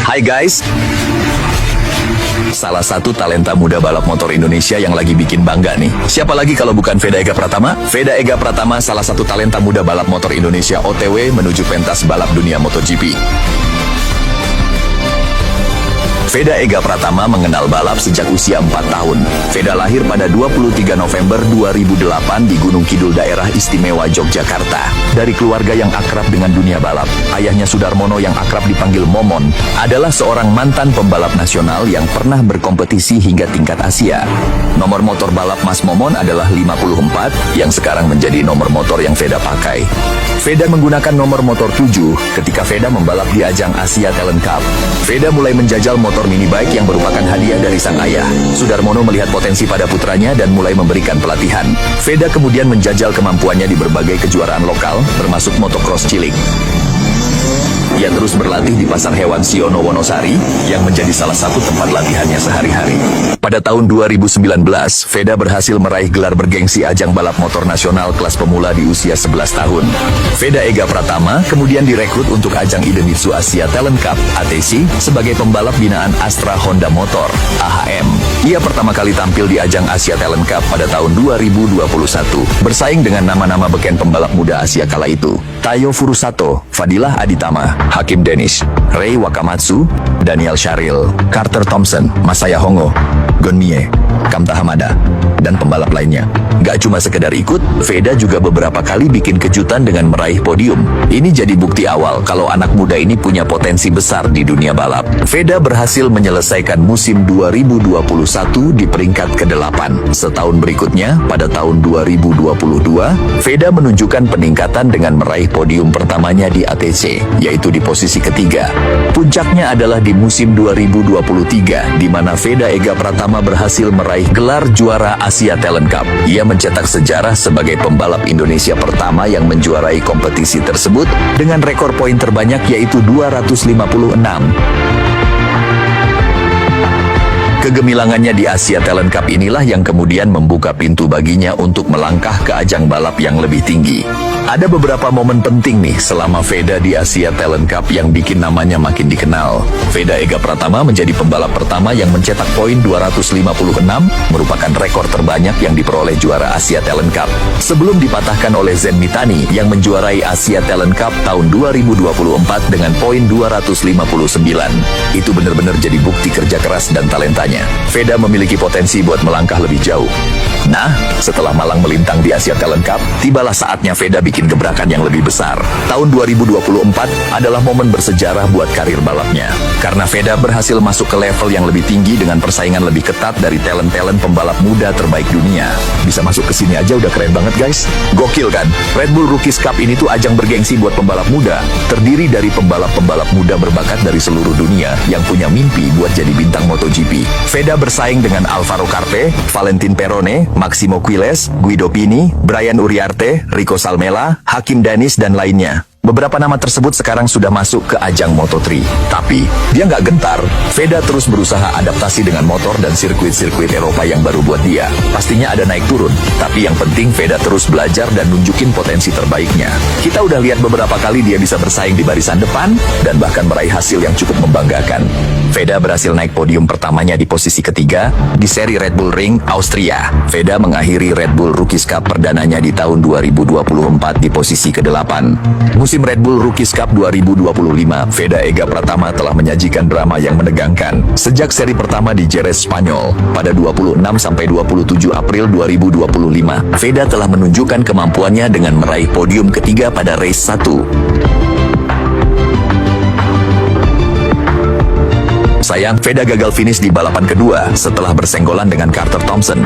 Hai guys, salah satu talenta muda balap motor Indonesia yang lagi bikin bangga nih. Siapa lagi kalau bukan Veda Ega Pratama? Veda Ega Pratama salah satu talenta muda balap motor Indonesia OTW menuju pentas balap dunia MotoGP. Veda Ega Pratama mengenal balap sejak usia 4 tahun. Veda lahir pada 23 November 2008 di Gunung Kidul, daerah istimewa Yogyakarta. Dari keluarga yang akrab dengan dunia balap, ayahnya Sudarmono yang akrab dipanggil Momon adalah seorang mantan pembalap nasional yang pernah berkompetisi hingga tingkat Asia. Nomor motor balap Mas Momon adalah 54, yang sekarang menjadi nomor motor yang Veda pakai. Veda menggunakan nomor motor 7 ketika Veda membalap di ajang Asia Talent Cup. Veda mulai menjajal motor minibike yang merupakan hadiah dari sang ayah. Sudarmono melihat potensi pada putranya dan mulai memberikan pelatihan. Veda kemudian menjajal kemampuannya di berbagai kejuaraan lokal, termasuk motocross cilik. Ia terus berlatih di Pasar Hewan Siono Wonosari, yang menjadi salah satu tempat latihannya sehari-hari. Pada tahun 2019, Veda berhasil meraih gelar bergengsi ajang balap motor nasional kelas pemula di usia 11 tahun. Veda Ega Pratama kemudian direkrut untuk ajang Idemitsu Asia Talent Cup (ATC) sebagai pembalap binaan Astra Honda Motor (AHM). Ia pertama kali tampil di ajang Asia Talent Cup pada tahun 2021, bersaing dengan nama-nama beken pembalap muda Asia kala itu: Tayo Furusato, Fadilah Aditama, Hakim Dennis, Rei Wakamatsu, Daniel Sharil, Carter Thompson, Masaya Hongo, Gon Mie, Kamta Hamada, dan pembalap lainnya. Gak cuma sekedar ikut, Veda juga beberapa kali bikin kejutan dengan meraih podium. Ini jadi bukti awal kalau anak muda ini punya potensi besar di dunia balap. Veda berhasil menyelesaikan musim 2021 di peringkat ke-8. Setahun berikutnya, pada tahun 2022, Veda menunjukkan peningkatan dengan meraih podium pertamanya di ATC, yaitu di posisi ketiga. Puncaknya adalah di musim 2023, di mana Veda Ega Pratama berhasil meraih gelar juara Asia Talent Cup. Ia mencetak sejarah sebagai pembalap Indonesia pertama yang menjuarai kompetisi tersebut dengan rekor poin terbanyak, yaitu 256. Kegemilangannya di Asia Talent Cup inilah yang kemudian membuka pintu baginya untuk melangkah ke ajang balap yang lebih tinggi. Ada beberapa momen penting nih selama Veda di Asia Talent Cup yang bikin namanya makin dikenal. Veda Ega Pratama menjadi pembalap pertama yang mencetak poin 256, merupakan rekor terbanyak yang diperoleh juara Asia Talent Cup, sebelum dipatahkan oleh Zen Mitani yang menjuarai Asia Talent Cup tahun 2024 dengan poin 259. Itu benar-benar jadi bukti kerja keras dan talentanya. Veda memiliki potensi buat melangkah lebih jauh. Nah, setelah malang melintang di Asia Talent Cup, tibalah saatnya Veda bikin gebrakan yang lebih besar. Tahun 2024 adalah momen bersejarah buat karir balapnya, karena Veda berhasil masuk ke level yang lebih tinggi dengan persaingan lebih ketat dari talent-talent pembalap muda terbaik dunia. Bisa masuk ke sini aja udah keren banget guys. Gokil kan? Red Bull Rookies Cup ini tuh ajang bergengsi buat pembalap muda. Terdiri dari pembalap-pembalap muda berbakat dari seluruh dunia yang punya mimpi buat jadi bintang MotoGP. Veda bersaing dengan Alvaro Carte, Valentin Perone, Maximo Quiles, Guido Pini, Brian Uriarte, Rico Salmela, Hakim Dennis, dan lainnya. Beberapa nama tersebut sekarang sudah masuk ke ajang Moto3. Tapi, dia nggak gentar. Veda terus berusaha adaptasi dengan motor dan sirkuit-sirkuit Eropa yang baru buat dia. Pastinya ada naik turun, tapi yang penting Veda terus belajar dan nunjukin potensi terbaiknya. Kita udah lihat beberapa kali dia bisa bersaing di barisan depan, dan bahkan meraih hasil yang cukup membanggakan. Veda berhasil naik podium pertamanya di posisi ketiga di seri Red Bull Ring, Austria. Veda mengakhiri Red Bull Rookies Cup perdananya di tahun 2024 di posisi ke-8. Musim Red Bull Rookies Cup 2025, Veda Ega Pratama telah menyajikan drama yang menegangkan. Sejak seri pertama di Jerez, Spanyol, pada 26-27 April 2025, Veda telah menunjukkan kemampuannya dengan meraih podium ketiga pada race 1. Sayang, Veda gagal finish di balapan kedua setelah bersenggolan dengan Carter Thompson.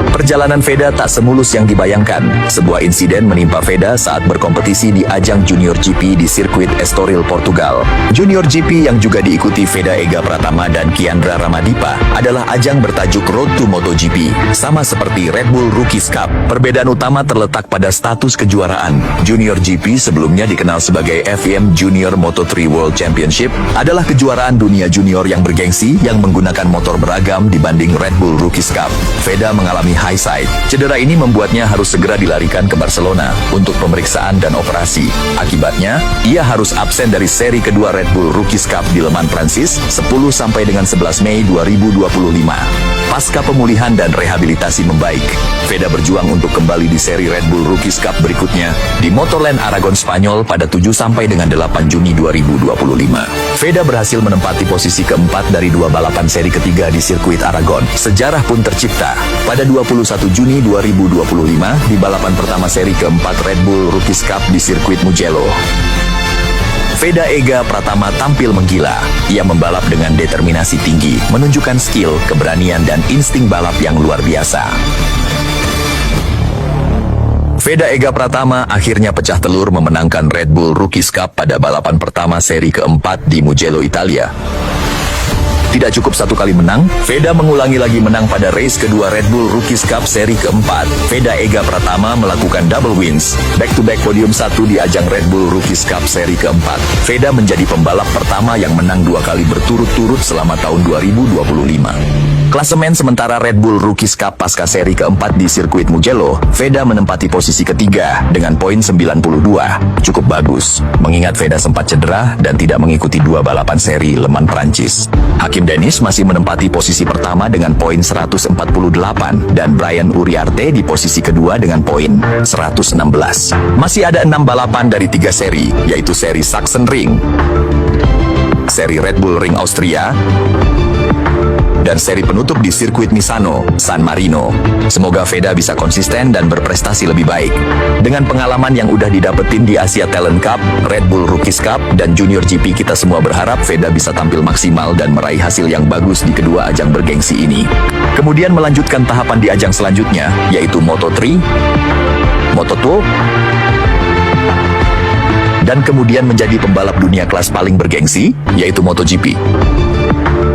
Perjalanan Veda tak semulus yang dibayangkan. Sebuah insiden menimpa Veda saat berkompetisi di ajang Junior GP di sirkuit Estoril, Portugal. Junior GP yang juga diikuti Veda Ega Pratama dan Kiandra Ramadipa adalah ajang bertajuk Road to MotoGP. Sama seperti Red Bull Rookies Cup, perbedaan utama terletak pada status kejuaraan. Junior GP sebelumnya dikenal sebagai FIM Junior Moto3 World Championship, adalah kejuaraan dunia junior yang bergengsi yang menggunakan motor beragam dibanding Red Bull Rookies Cup. Veda mengalami high side. Cedera ini membuatnya harus segera dilarikan ke Barcelona untuk pemeriksaan dan operasi. Akibatnya, ia harus absen dari seri kedua Red Bull Rookies Cup di Le Mans Prancis 10 sampai dengan 11 Mei 2025. Pasca pemulihan dan rehabilitasi membaik, Veda berjuang untuk kembali di seri Red Bull Rookies Cup berikutnya di Motorland Aragon Spanyol pada 7 sampai dengan 8 Juni 2025. Veda berhasil menempati posisi keempat dari 2 balapan seri ketiga di sirkuit Aragon. Sejarah pun tercipta pada 21 Juni 2025 di balapan pertama seri keempat Red Bull Rookies Cup di sirkuit Mugello. Veda Ega Pratama tampil menggila. Ia membalap dengan determinasi tinggi, menunjukkan skill, keberanian, dan insting balap yang luar biasa. Veda Ega Pratama akhirnya pecah telur memenangkan Red Bull Rookies Cup pada balapan pertama seri keempat di Mugello, Italia. Tidak cukup satu kali menang, Veda mengulangi lagi menang pada race kedua Red Bull Rookies Cup seri keempat. Veda Ega Pratama melakukan double wins, back-to-back podium 1 di ajang Red Bull Rookies Cup seri keempat. Veda menjadi pembalap pertama yang menang 2 kali berturut-turut selama tahun 2025. Klasemen sementara Red Bull Rookies Cup pasca seri keempat di sirkuit Mugello, Veda menempati posisi ketiga dengan poin 92. Cukup bagus, mengingat Veda sempat cedera dan tidak mengikuti 2 balapan seri Le Mans Prancis. Hakim Dennis masih menempati posisi pertama dengan poin 148 dan Brian Uriarte di posisi kedua dengan poin 116. Masih ada 6 balapan dari 3 seri, yaitu seri Sachsenring, seri Red Bull Ring Austria, dan seri penutup di sirkuit Misano, San Marino. Semoga Veda bisa konsisten dan berprestasi lebih baik. Dengan pengalaman yang udah didapetin di Asia Talent Cup, Red Bull Rookies Cup, dan Junior GP, kita semua berharap Veda bisa tampil maksimal dan meraih hasil yang bagus di kedua ajang bergengsi ini. Kemudian melanjutkan tahapan di ajang selanjutnya, yaitu Moto3, Moto2, dan kemudian menjadi pembalap dunia kelas paling bergengsi, yaitu MotoGP.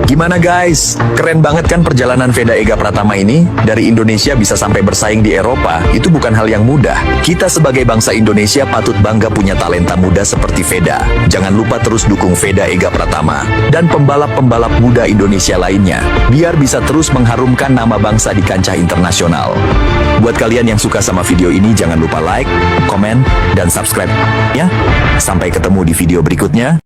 Gimana guys? Keren banget kan perjalanan Veda Ega Pratama ini? Dari Indonesia bisa sampai bersaing di Eropa, itu bukan hal yang mudah. Kita sebagai bangsa Indonesia patut bangga punya talenta muda seperti Veda. Jangan lupa terus dukung Veda Ega Pratama dan pembalap-pembalap muda Indonesia lainnya, biar bisa terus mengharumkan nama bangsa di kancah internasional. Buat kalian yang suka sama video ini, jangan lupa like, komen, dan subscribe ya. Sampai ketemu di video berikutnya.